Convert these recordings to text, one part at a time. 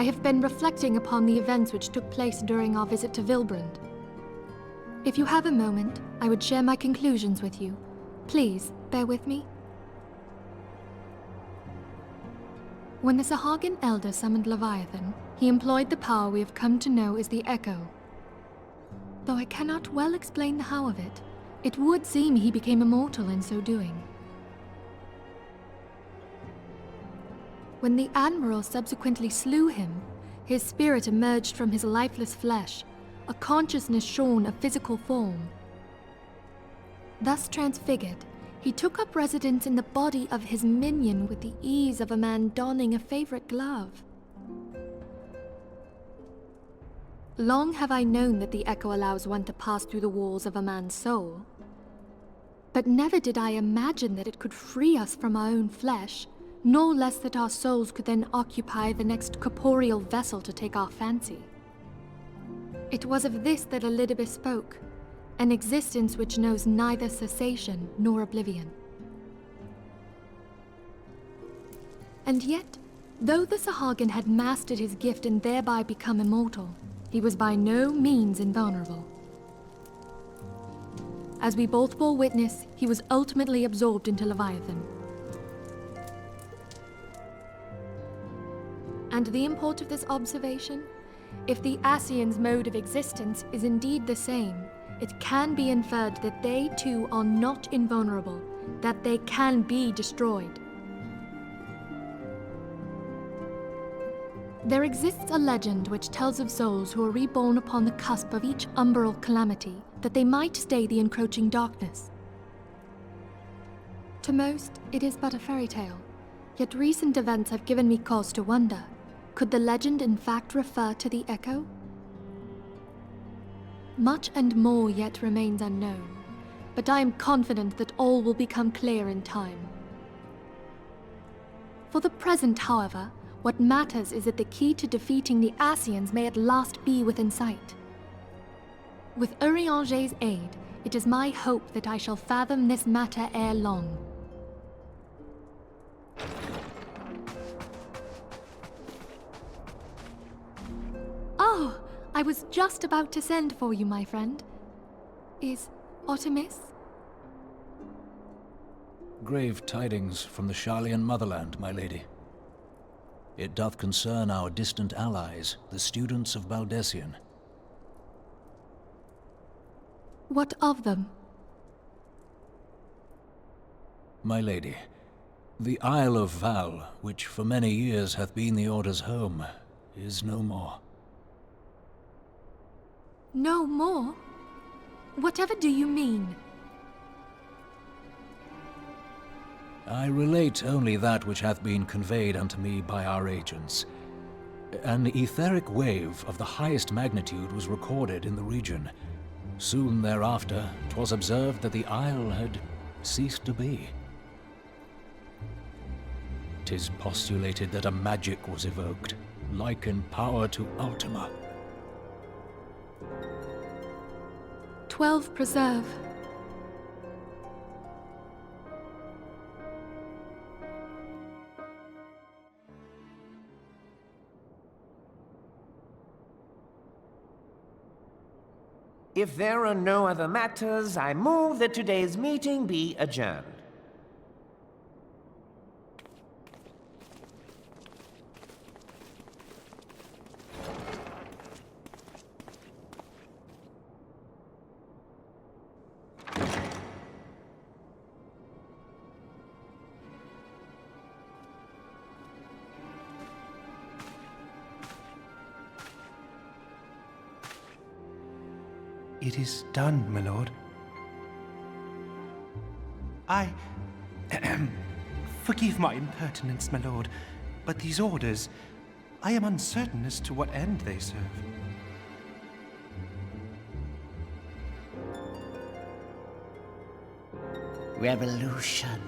have been reflecting upon the events which took place during our visit to Vilbrand. If you have a moment, I would share my conclusions with you. Please, bear with me. When the Sahagin Elder summoned Leviathan, he employed the power we have come to know as the Echo. Though I cannot well explain the how of it, it would seem he became immortal in so doing. When the Admiral subsequently slew him, his spirit emerged from his lifeless flesh, a consciousness shorn of physical form. Thus transfigured, he took up residence in the body of his minion with the ease of a man donning a favorite glove. Long have I known that the Echo allows one to pass through the walls of a man's soul, but never did I imagine that it could free us from our own flesh, nor less that our souls could then occupy the next corporeal vessel to take our fancy. It was of this that Elidibus spoke, an existence which knows neither cessation nor oblivion. And yet, though the Sahagin had mastered his gift and thereby become immortal, he was by no means invulnerable. As we both bore witness, he was ultimately absorbed into Leviathan. And the import of this observation? If the Ascians' mode of existence is indeed the same, it can be inferred that they too are not invulnerable, that they can be destroyed. There exists a legend which tells of souls who are reborn upon the cusp of each umbral calamity, that they might stay the encroaching darkness. To most, it is but a fairy tale, yet recent events have given me cause to wonder. Could the legend in fact refer to the Echo? Much and more yet remains unknown, but I am confident that all will become clear in time. For the present, however, what matters is that the key to defeating the Ascians may at last be within sight. With Eorzea's aid, it is my hope that I shall fathom this matter ere long. Oh, I was just about to send for you, my friend. Is Artemis? Grave tidings from the Garlean motherland, my lady. It doth concern our distant allies, the students of Baldesion. What of them? My lady, the Isle of Val, which for many years hath been the Order's home, is no more. No more? Whatever do you mean? I relate only that which hath been conveyed unto me by our agents. An etheric wave of the highest magnitude was recorded in the region. Soon thereafter, 'twas observed that the isle had ceased to be. 'Tis postulated that a magic was evoked, like in power to Ultima. 12 preserve. If there are no other matters, I move that today's meeting be adjourned. It is done, my lord. Forgive my impertinence, my lord, but these orders, I am uncertain as to what end they serve. Revolution.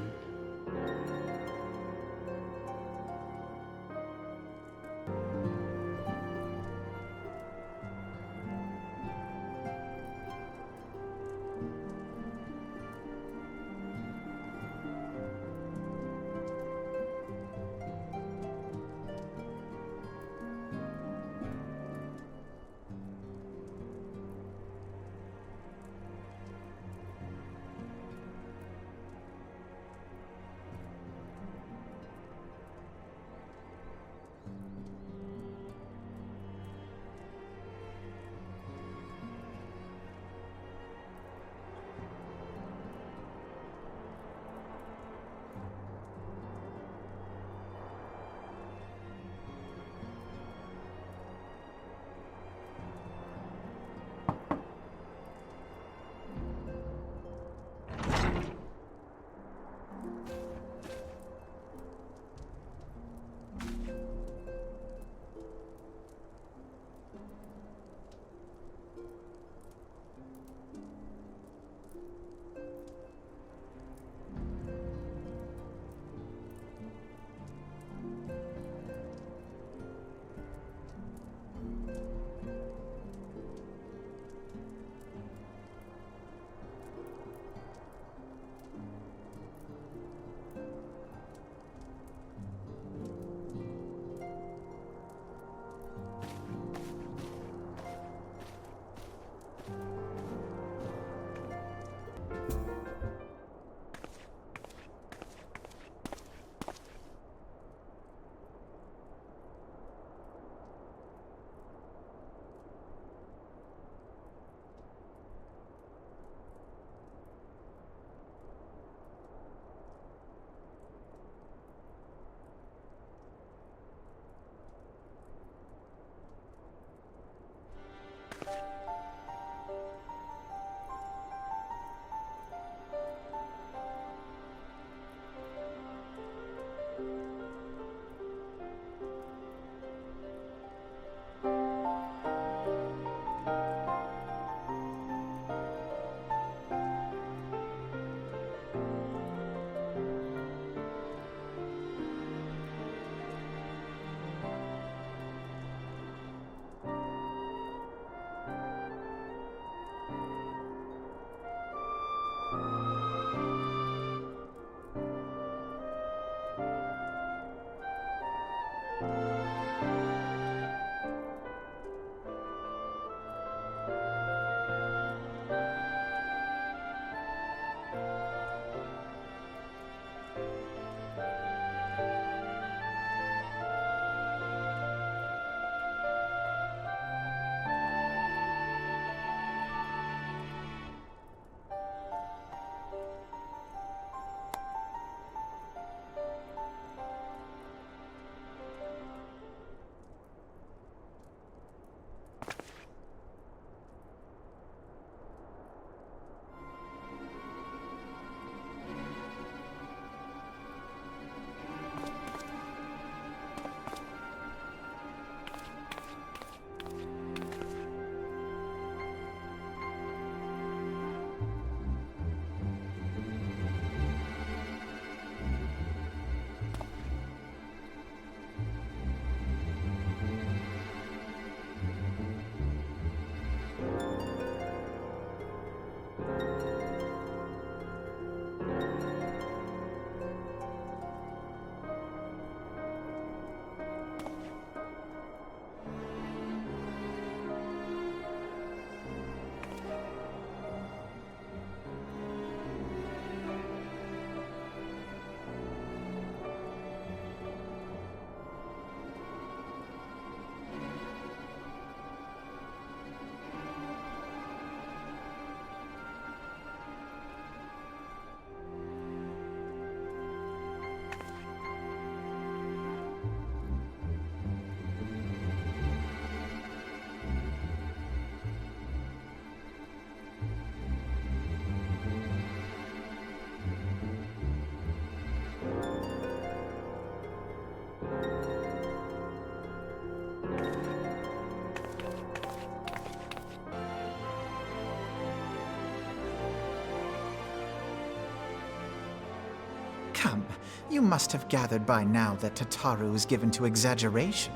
Come, you must have gathered by now that Tataru is given to exaggeration.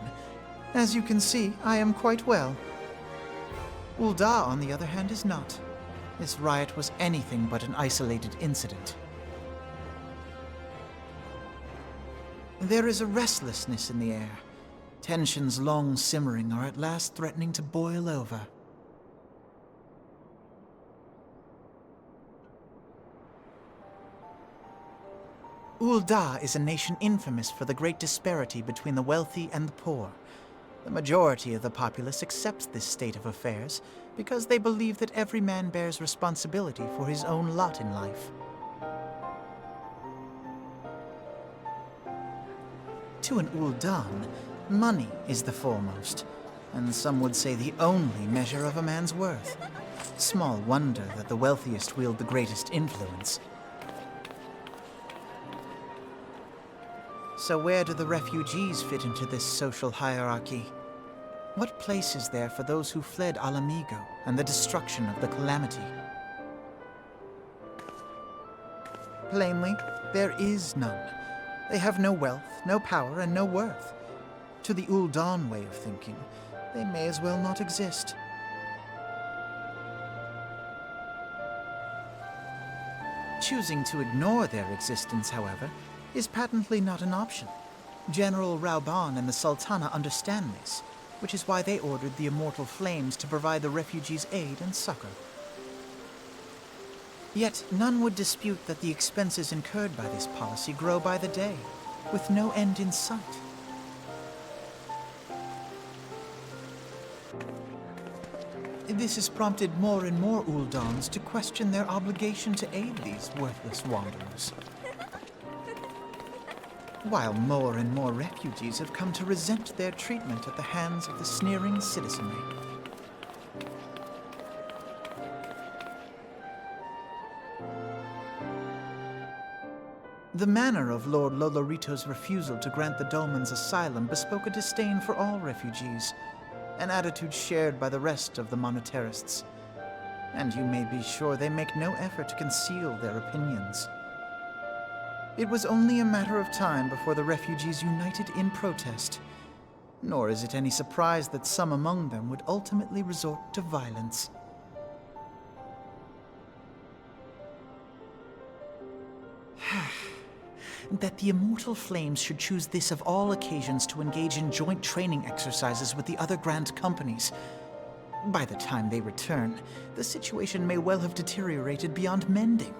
As you can see, I am quite well. Ul'dah, on the other hand, is not. This riot was anything but an isolated incident. There is a restlessness in the air. Tensions long simmering are at last threatening to boil over. Ul'dah is a nation infamous for the great disparity between the wealthy and the poor. The majority of the populace accepts this state of affairs because they believe that every man bears responsibility for his own lot in life. To an Ul'dan, money is the foremost, and some would say the only measure of a man's worth. Small wonder that the wealthiest wield the greatest influence. So where do the refugees fit into this social hierarchy? What place is there for those who fled Alamigo and the destruction of the Calamity? Plainly, there is none. They have no wealth, no power, and no worth. To the Ul'dan way of thinking, they may as well not exist. Choosing to ignore their existence, however, is patently not an option. General Rauban and the Sultana understand this, which is why they ordered the Immortal Flames to provide the refugees aid and succor. Yet none would dispute that the expenses incurred by this policy grow by the day, with no end in sight. This has prompted more and more Ul'dans to question their obligation to aid these worthless wanderers. While more and more refugees have come to resent their treatment at the hands of the sneering citizenry. The manner of Lord Lolorito's refusal to grant the Dolmens asylum bespoke a disdain for all refugees, an attitude shared by the rest of the monetarists. And you may be sure they make no effort to conceal their opinions. It was only a matter of time before the refugees united in protest, nor is it any surprise that some among them would ultimately resort to violence. That the Immortal Flames should choose this of all occasions to engage in joint training exercises with the other Grand Companies. By the time they return, the situation may well have deteriorated beyond mending.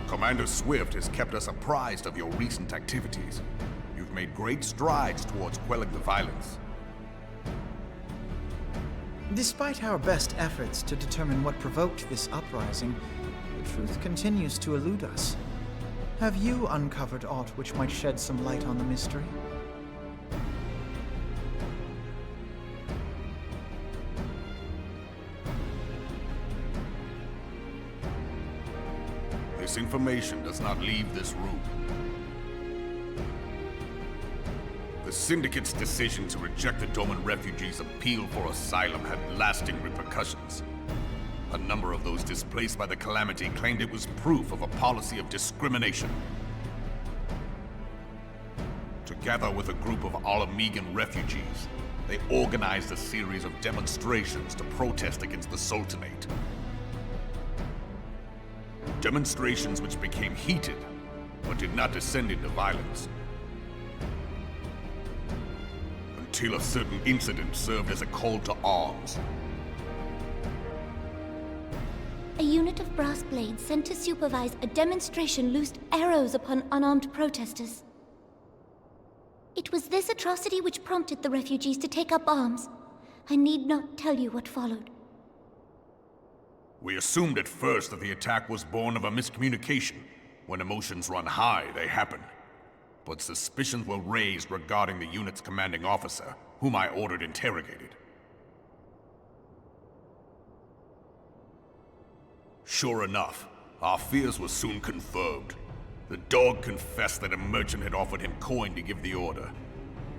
Commander Swift has kept us apprised of your recent activities. You've made great strides towards quelling the violence. Despite our best efforts to determine what provoked this uprising, the truth continues to elude us. Have you uncovered aught which might shed some light on the mystery? This information does not leave this room. The Syndicate's decision to reject the Doman refugees' appeal for asylum had lasting repercussions. A number of those displaced by the Calamity claimed it was proof of a policy of discrimination. Together with a group of Alamegan refugees, they organized a series of demonstrations to protest against the Sultanate. Demonstrations which became heated, but did not descend into violence. Until a certain incident served as a call to arms. A unit of brass blades sent to supervise a demonstration loosed arrows upon unarmed protesters. It was this atrocity which prompted the refugees to take up arms. I need not tell you what followed. We assumed at first that the attack was born of a miscommunication. When emotions run high, they happen. But suspicions were raised regarding the unit's commanding officer, whom I ordered interrogated. Sure enough, our fears were soon confirmed. The dog confessed that a merchant had offered him coin to give the order.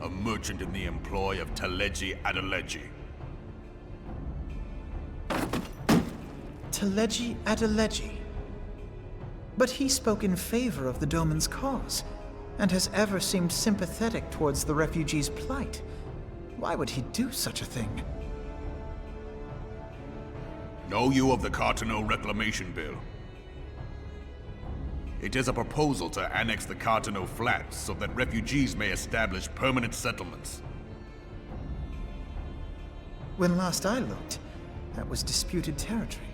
A merchant in the employ of Teleji Adeleji. Teleji Adeleji. But he spoke in favor of the Doman's cause, and has ever seemed sympathetic towards the refugees' plight. Why would he do such a thing? Know you of the Cartano Reclamation Bill? It is a proposal to annex the Cartano Flats so that refugees may establish permanent settlements. When last I looked, that was disputed territory.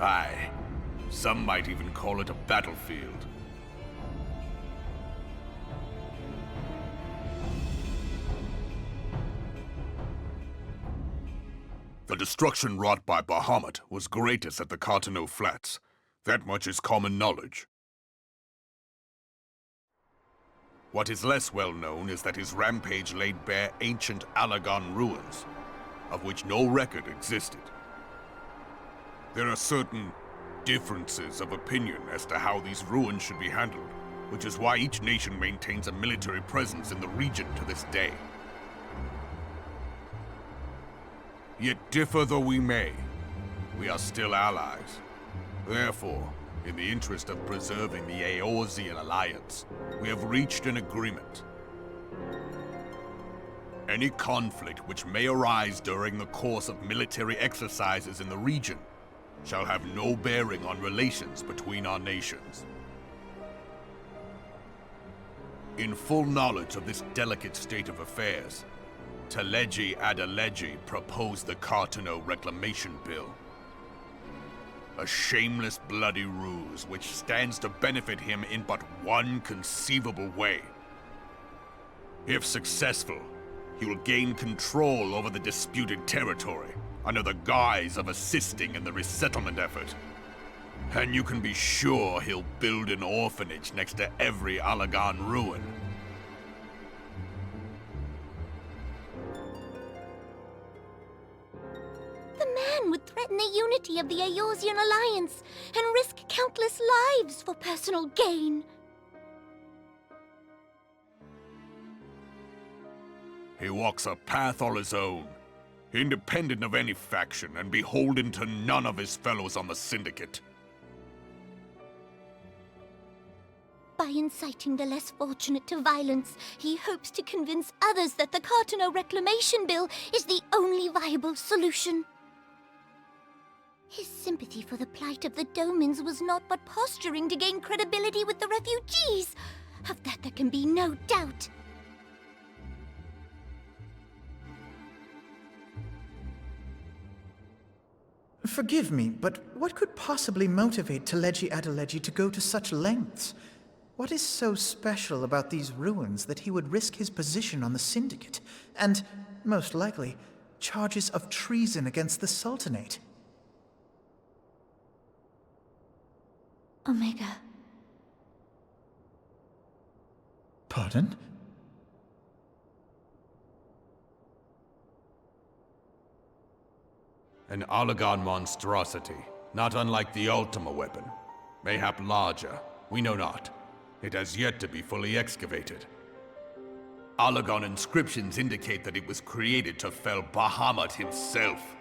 Aye. Some might even call it a battlefield. The destruction wrought by Bahamut was greatest at the Cartano Flats. That much is common knowledge. What is less well known is that his rampage laid bare ancient Alagon ruins, of which no record existed. There are certain differences of opinion as to how these ruins should be handled, which is why each nation maintains a military presence in the region to this day. Yet differ though we may, we are still allies. Therefore, in the interest of preserving the Eorzean alliance, we have reached an agreement. Any conflict which may arise during the course of military exercises in the region shall have no bearing on relations between our nations. In full knowledge of this delicate state of affairs, Teleji Adeleji proposed the Cartano Reclamation Bill. A shameless bloody ruse which stands to benefit him in but one conceivable way. If successful, he will gain control over the disputed territory under the guise of assisting in the resettlement effort. And you can be sure he'll build an orphanage next to every Alagon ruin. The man would threaten the unity of the Eorzean alliance and risk countless lives for personal gain. He walks a path all his own, independent of any faction and beholden to none of his fellows on the Syndicate. By inciting the less fortunate to violence, he hopes to convince others that the Cartano Reclamation Bill is the only viable solution. His sympathy for the plight of the Domans was not but posturing to gain credibility with the refugees. Of that there can be no doubt. Forgive me, but what could possibly motivate Teleji Adeleji to go to such lengths? What is so special about these ruins that he would risk his position on the Syndicate, and, most likely, charges of treason against the Sultanate? Omega. Pardon? An Oligon monstrosity, not unlike the Ultima weapon. Mayhap larger, we know not. It has yet to be fully excavated. Oligon inscriptions indicate that it was created to fell Bahamut himself.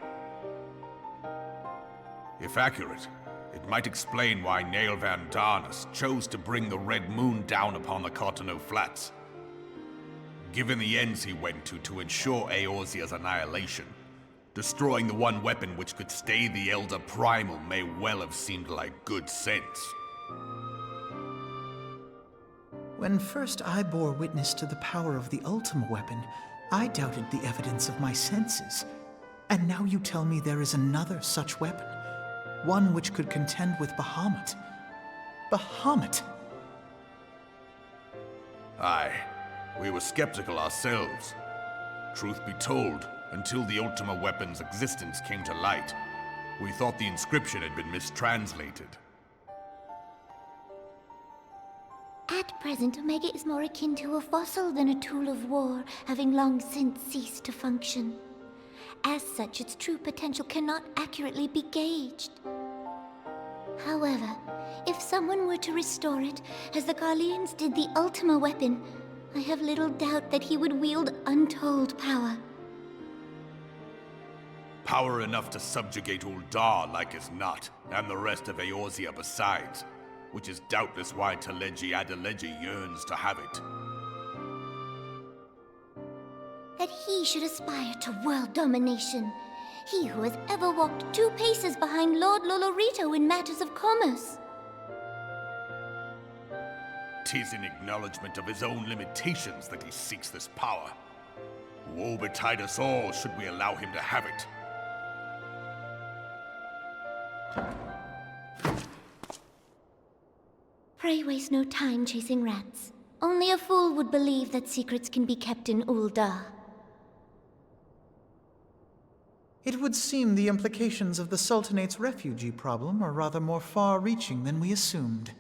If accurate, it might explain why Nail Van Darnus chose to bring the Red Moon down upon the Cotonou Flats. Given the ends he went to ensure Eorzea's annihilation, destroying the one weapon which could stay the Elder Primal may well have seemed like good sense. When first I bore witness to the power of the Ultima weapon, I doubted the evidence of my senses. And now you tell me there is another such weapon, one which could contend with Bahamut. Bahamut! Aye, we were skeptical ourselves. Truth be told, until the Ultima weapon's existence came to light, we thought the inscription had been mistranslated. At present, Omega is more akin to a fossil than a tool of war, having long since ceased to function. As such, its true potential cannot accurately be gauged. However, if someone were to restore it, as the Garleans did the Ultima weapon, I have little doubt that he would wield untold power. Power enough to subjugate Uldar like as not, and the rest of Eorzea besides, which is doubtless why Teleji Adeleji yearns to have it. That he should aspire to world domination. He who has ever walked 2 paces behind Lord Lolorito in matters of commerce. 'Tis in acknowledgement of his own limitations that he seeks this power. Woe betide us all should we allow him to have it. Pray waste no time chasing rats. Only a fool would believe that secrets can be kept in Uldar. It would seem the implications of the Sultanate's refugee problem are rather more far-reaching than we assumed.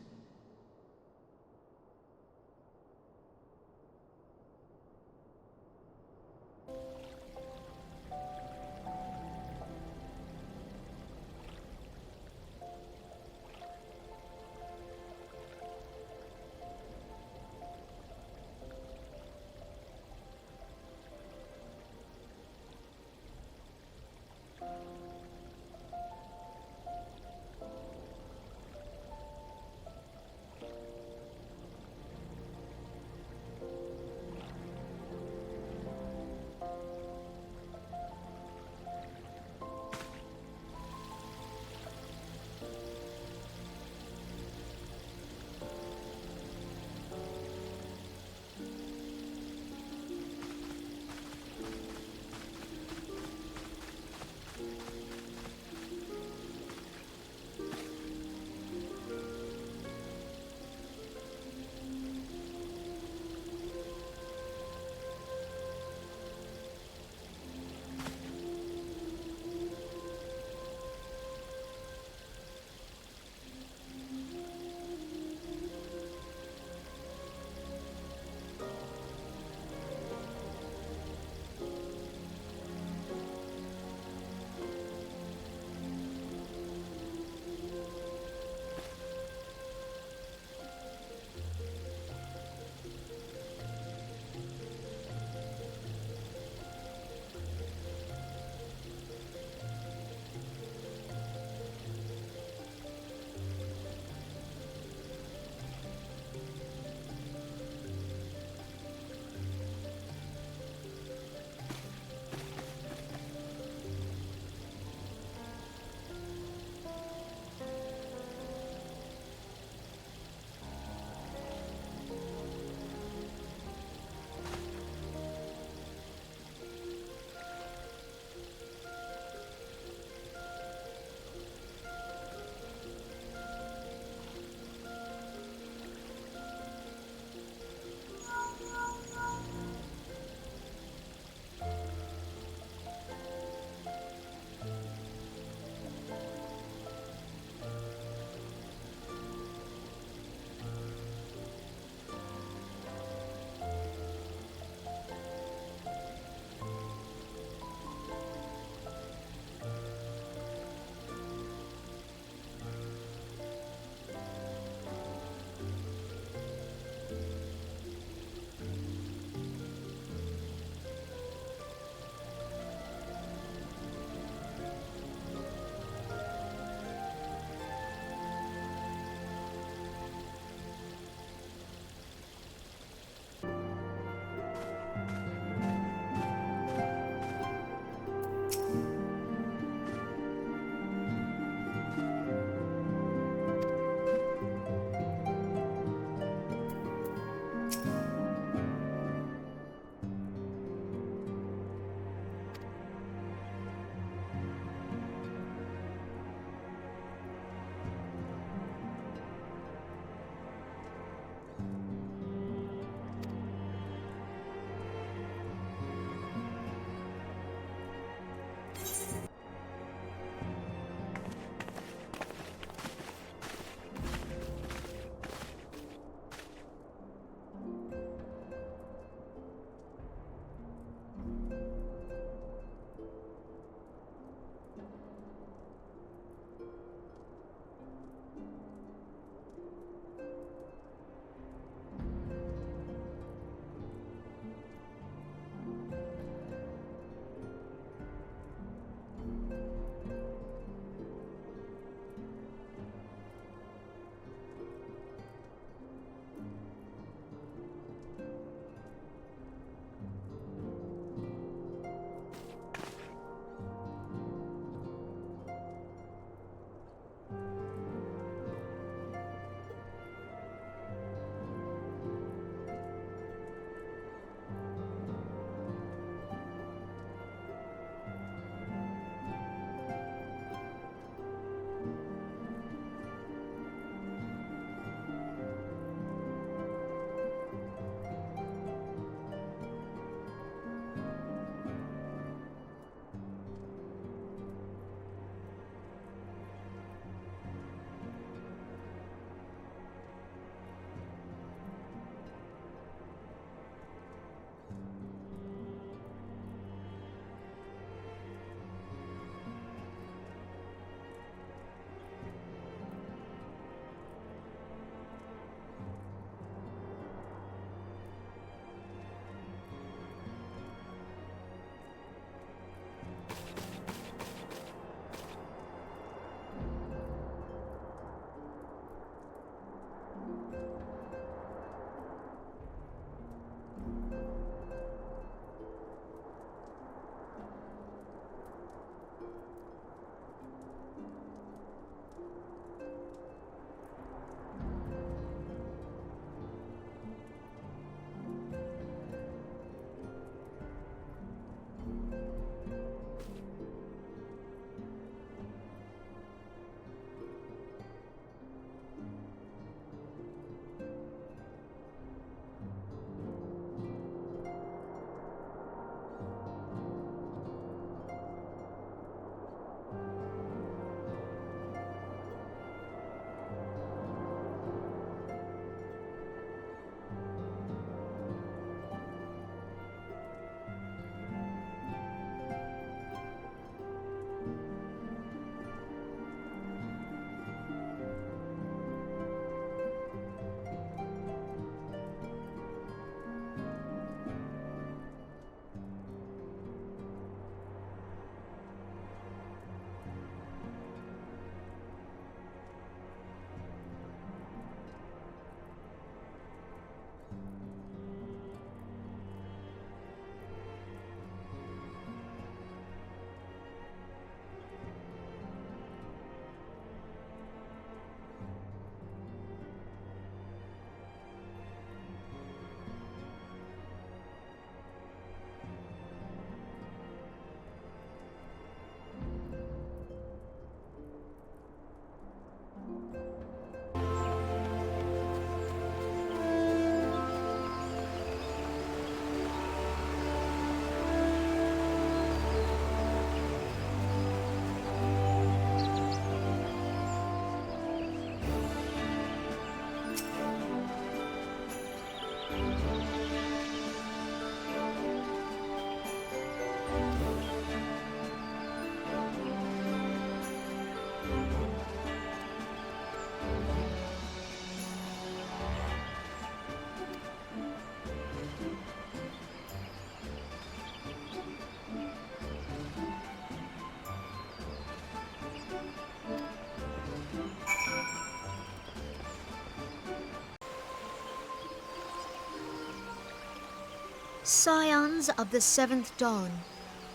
Scions of the Seventh Dawn,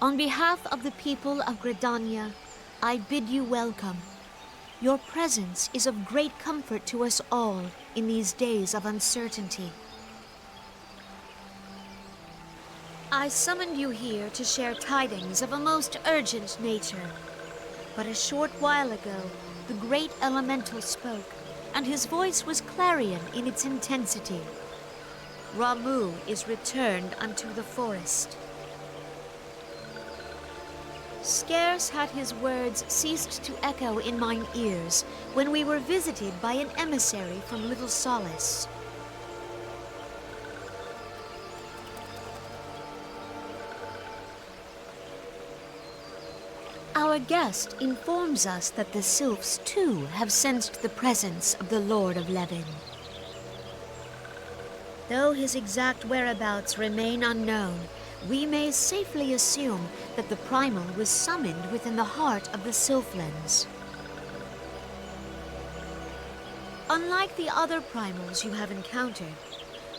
on behalf of the people of Gridania, I bid you welcome. Your presence is of great comfort to us all in these days of uncertainty. I summoned you here to share tidings of a most urgent nature. But a short while ago, the great elemental spoke, and his voice was clarion in its intensity. Ramuh is returned unto the forest. Scarce had his words ceased to echo in mine ears when we were visited by an emissary from Little Solace. Our guest informs us that the sylphs, too, have sensed the presence of the Lord of Levin. Though his exact whereabouts remain unknown, we may safely assume that the primal was summoned within the heart of the Sylphlands. Unlike the other primals you have encountered,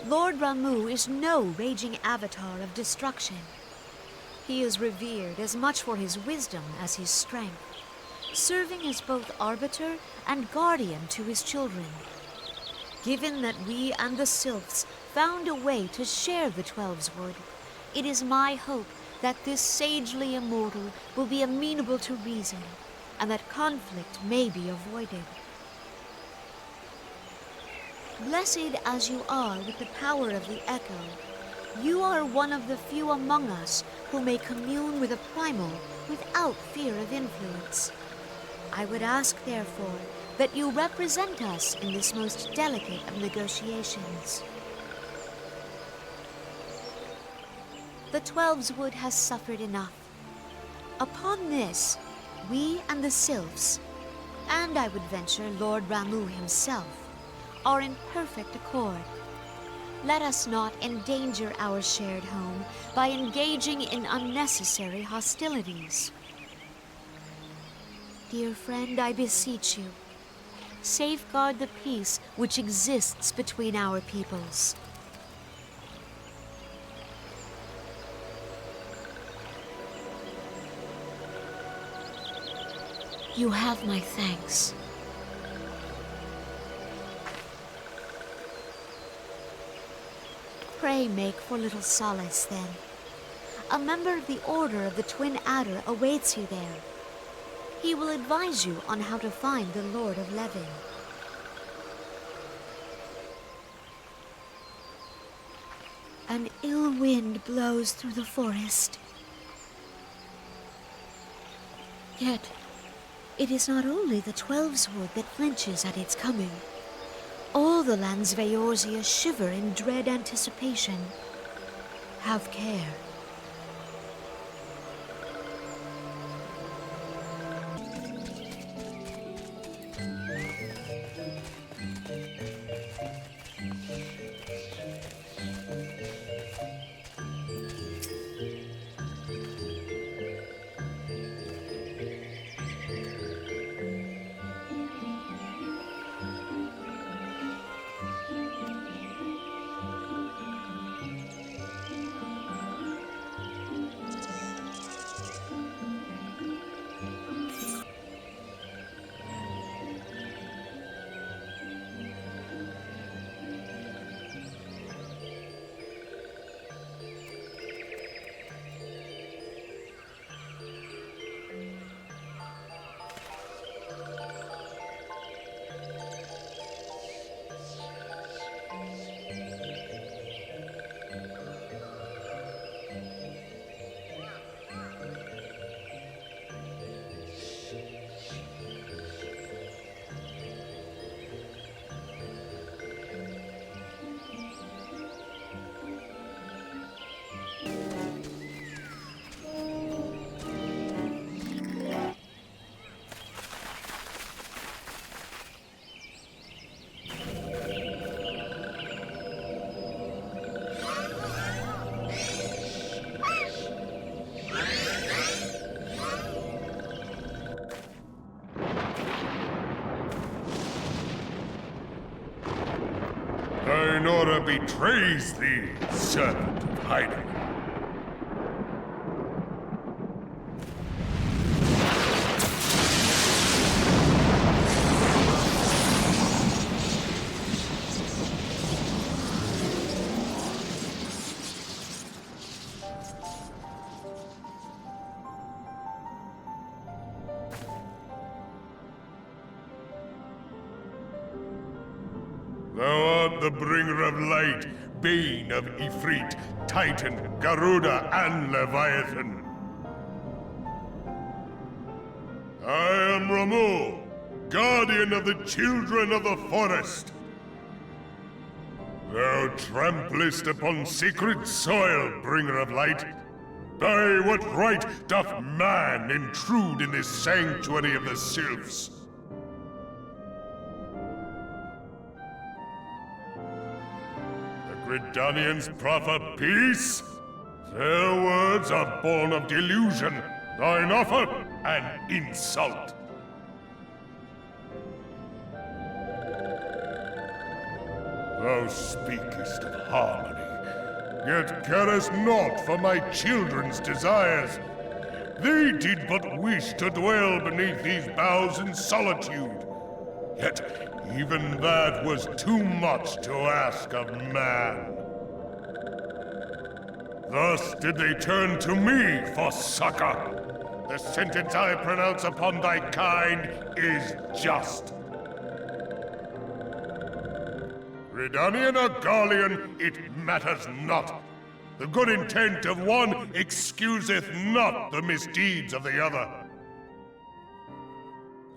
Lord Ramuh is no raging avatar of destruction. He is revered as much for his wisdom as his strength, serving as both arbiter and guardian to his children. Given that we and the Sylphs found a way to share the Twelveswood, it is my hope that this sagely immortal will be amenable to reason, and that conflict may be avoided. Blessed as you are with the power of the Echo, you are one of the few among us who may commune with a primal without fear of influence. I would ask, therefore, that you represent us in this most delicate of negotiations. The Twelveswood has suffered enough. Upon this, we and the Sylphs, and I would venture Lord Ramuh himself, are in perfect accord. Let us not endanger our shared home by engaging in unnecessary hostilities. Dear friend, I beseech you, safeguard the peace which exists between our peoples. You have my thanks. Pray make for Little Solace, then. A member of the Order of the Twin Adder awaits you there. He will advise you on how to find the Lord of Levin. An ill wind blows through the forest. Yet, it is not only the Twelveswood that flinches at its coming. All the lands of Eorzea shiver in dread anticipation. Have care. Nora betrays thee, servant of hiding. Thou art the bringer of light, bane of Ifrit, Titan, Garuda, and Leviathan. I am Ramu, guardian of the children of the forest. Thou tramplest upon sacred soil, bringer of light. By what right doth man intrude in this sanctuary of the sylphs? Gridanians proffer peace? Their words are born of delusion, thine offer an insult. Thou speakest of harmony, yet carest naught for my children's desires. They did but wish to dwell beneath these boughs in solitude. Yet even that was too much to ask of man. Thus did they turn to me for succor. The sentence I pronounce upon thy kind is just. Redanian or Garlean, it matters not. The good intent of one excuseth not the misdeeds of the other.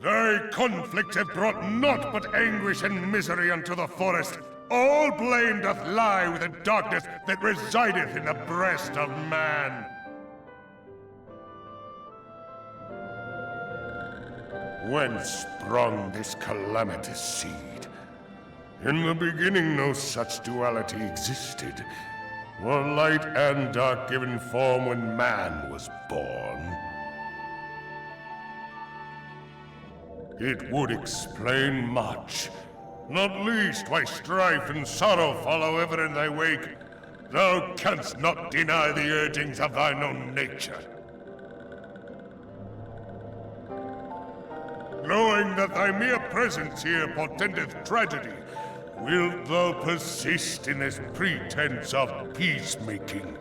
Thy conflicts have brought naught but anguish and misery unto the forest. All blame doth lie with the darkness that resideth in the breast of man. Whence sprung this calamitous seed? In the beginning no such duality existed. Were light and dark given form when man was born? It would explain much. Not least why strife and sorrow follow ever in thy wake. Thou canst not deny the urgings of thine own nature. Knowing that thy mere presence here portendeth tragedy, wilt thou persist in this pretense of peacemaking?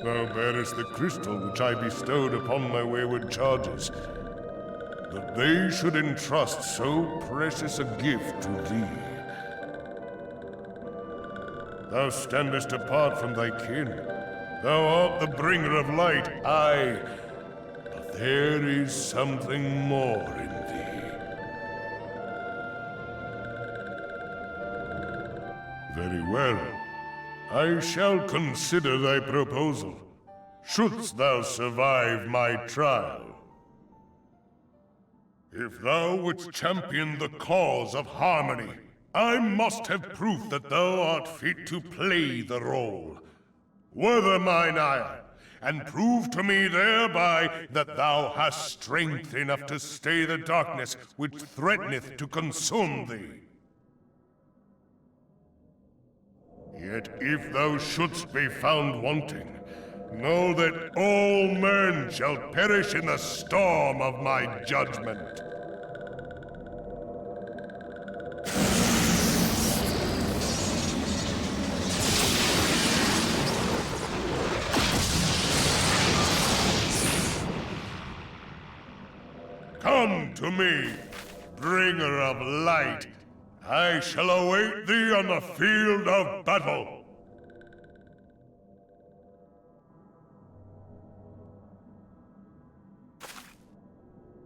Thou bearest the crystal which I bestowed upon my wayward charges, that they should entrust so precious a gift to thee. Thou standest apart from thy kin. Thou art the bringer of light, aye, but there is something more in thee. Very well. I shall consider thy proposal, shouldst thou survive my trial. If thou wouldst champion the cause of harmony, I must have proof that thou art fit to play the role. Wither mine ire, and prove to me thereby that thou hast strength enough to stay the darkness which threateneth to consume thee. Yet if thou shouldst be found wanting, know that all men shall perish in the storm of my judgment. Come to me, bringer of light. I shall await thee on the field of battle.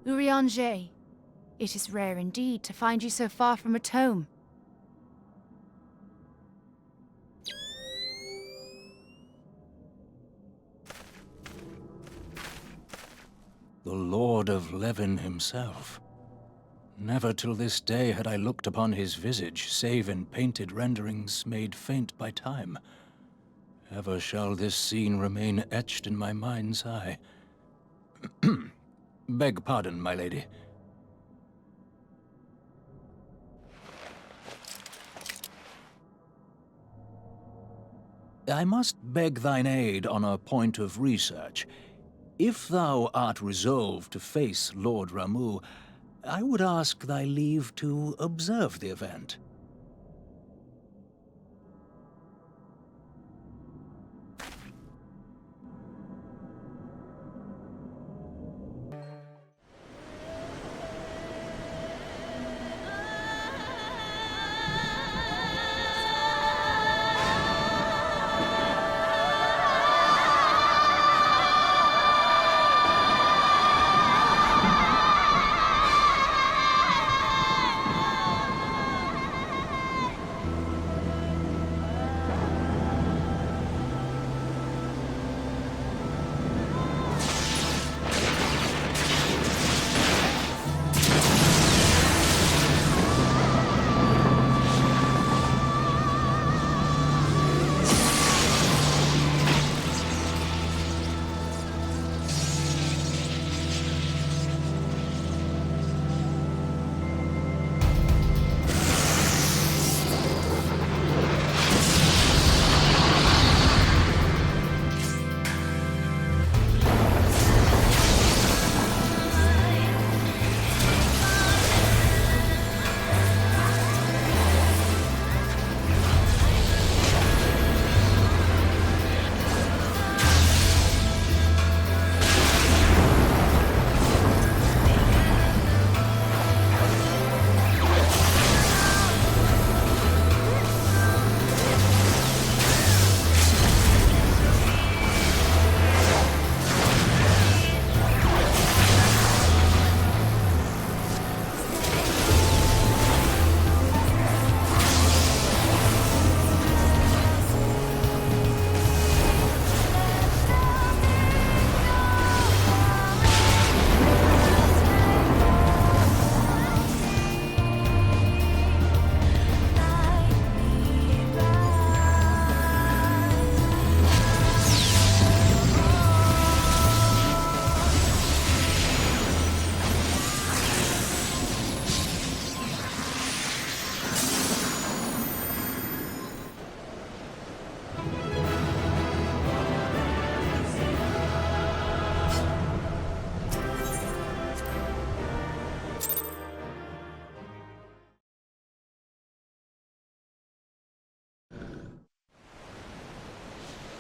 Eorzea, it is rare indeed to find you so far from a tome. The Lord of Levin himself. Never till this day had I looked upon his visage, save in painted renderings made faint by time. Ever shall this scene remain etched in my mind's eye. Beg pardon, my lady. I must beg thine aid on a point of research. If thou art resolved to face Lord Ramuh, I would ask thy leave to observe the event.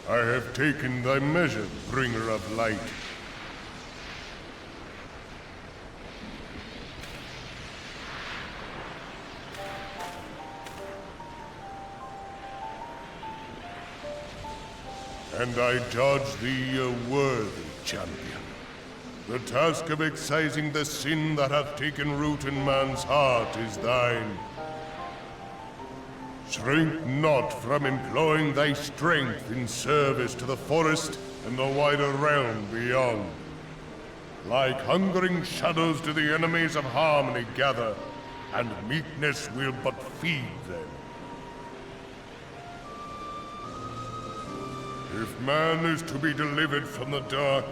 I have taken thy measure, bringer of light. And I judge thee a worthy champion. The task of excising the sin that hath taken root in man's heart is thine. Shrink not from employing thy strength in service to the forest and the wider realm beyond. Like hungering shadows do the enemies of harmony gather, and meekness will but feed them. If man is to be delivered from the dark,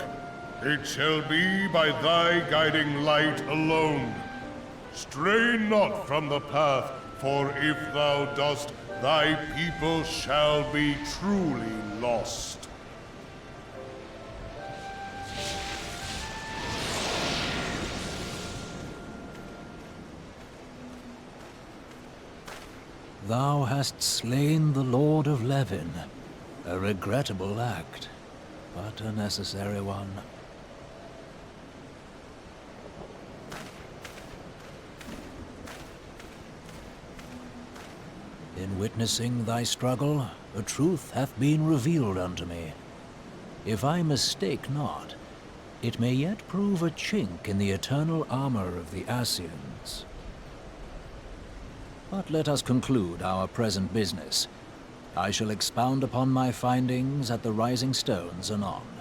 it shall be by thy guiding light alone. Stray not from the path, for if thou dost, thy people shall be truly lost. Thou hast slain the Lord of Levin. A regrettable act, but a necessary one. In witnessing thy struggle, a truth hath been revealed unto me. If I mistake not, it may yet prove a chink in the eternal armor of the Ascians. But let us conclude our present business. I shall expound upon my findings at the Rising Stones anon.